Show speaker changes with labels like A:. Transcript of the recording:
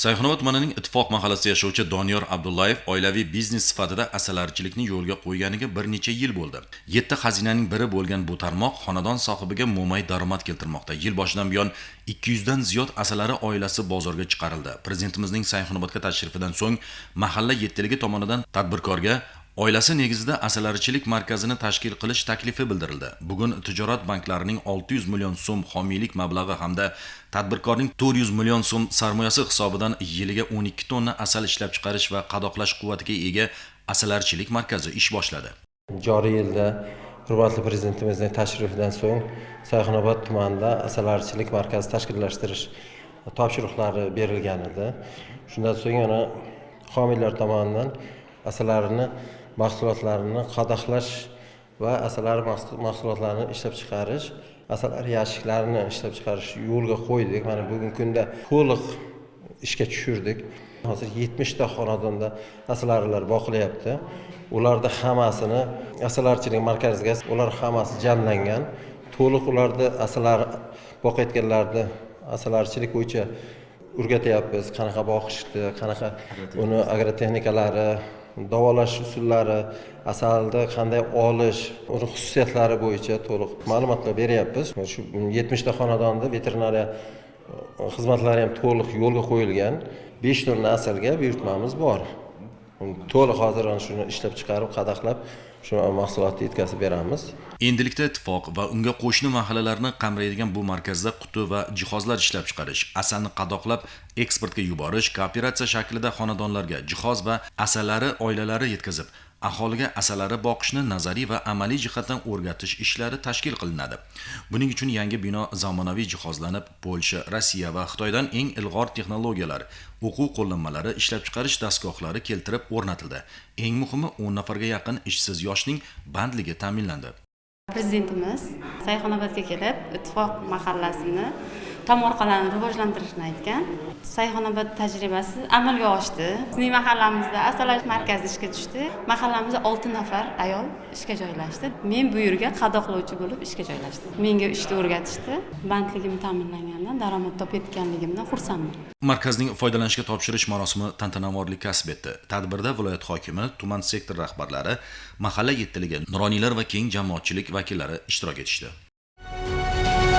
A: Sayxunobod tumanining Ittifoq mahallasida yashovchi Doniyor Abdullayev oilaviy biznes sifatida asalarichilikni yo'lga qo'yganiga bir necha yil bo'ldi. 7 xazinaning biri bo'lgan bu tarmoq xonadon sohibiga mo'may daromad keltirmoqda. Yil boshidan buyon 200 dan ziyod asalari oilasi bozorga chiqarildi. Prezidentimizning Sayxunobodga tashrifidan so'ng mahalla yettiligi tomonidan tadbirkorga oilasi negizida asalarichilik markazini tashkil qilish taklifi bildirildi. Bugun tijorat banklarining 600 million so'm homiylik mablag'i hamda tadbirkorning 400 million so'm sarmoyasi hisobidan yiliga 12 tonna asal ishlab chiqarish va qadoqlash quvvatiga ega asalarichilik markazi ish boshladi.
B: Joriy yilda hurmatli prezidentimizning tashrifidan so'ng Sayxunobod tumanida asalarichilik markazi tashkillashtirish topshiriqlari berilgan edi. Shundan so'ng yana homiylar tomonidan asalarining mahsulotlarini qadoqlash va asalari mahsulotlarini ishlab chiqarish, asalari yashiklarini ishlab chiqarish yo'lga qo'ydik. Mana bugungi kunda to'liq ishga tushirdik. Hozir 70 ta xonadonda asalarilar boqilyapti. Ularda hammasini asalarichilik markaziga ular hammasi jamlangan. To'liq ularda asalari boqayotganlarni asalarichilik bo'yicha o'rgatyapmiz. Qanaqa boqishni, qanaqa uni agrotexnikalari, davolash usullari, asalni qanday olish, uni xususiyatlari bo'yicha to'liq ma'lumotlar beryapmiz. Shu 70 ta xonadonda veterinariya xizmatlari ham to'liq yo'lga qo'yilgan. 5 tonna asalga buyurtmamiz bor. To'liq hozir shuni ishlab chiqarib, qadoqlab, shu mahsulotni yetkazib beramiz.
A: Endilikda ittifoq va unga qo'shni mahallalarni qamraydigan bu markazda quti va jihozlar ishlab chiqarish, asalni qadoqlab eksportga yuborish, kooperatsiya shaklida xonadonlarga jihoz va asalari oilalari yetkazib, aholiga asalari boqishni nazariy va amaliy jihatdan o'rgatish ishlari tashkil qilinadi. Buning uchun yangi bino zamonaviy jihozlanib, Polsha, Rossiya va Xitoydan eng ilg'or texnologiyalar, o'quv qo'llanmalari, ishlab chiqarish dastgohlari keltirib o'rnatildi. Eng muhimi 10 nafarga yaqin ishsiz yoshning bandligi ta'minlandi.
C: Prezidentimiz Sayxunobodga kelib, Ittifoq mahallasini tomorqalarini rivojlantirishni aytgan. Sayxunobod tajribasi amalga oshdi. Bizning mahallamizda asalash markazi ishga tushdi. Mahallamizda 6 nafar ayol ishga joylashdi. Men bu yerga qadoqlovchi bo'lib ishga joylashdim. Menga ishni o'rgatishdi. Bandligim ta'minlanganidan, daromad topayotganligimdan xursandman.
A: Markazning foydalanishga topshirish marosimi tantanavorlik kasb etdi. Tadbirda viloyat hokimi, tuman sektor rahbarlari, mahalla yettiligi, nuroniylar va keng jamoatchilik vakillari ishtirok etishdi.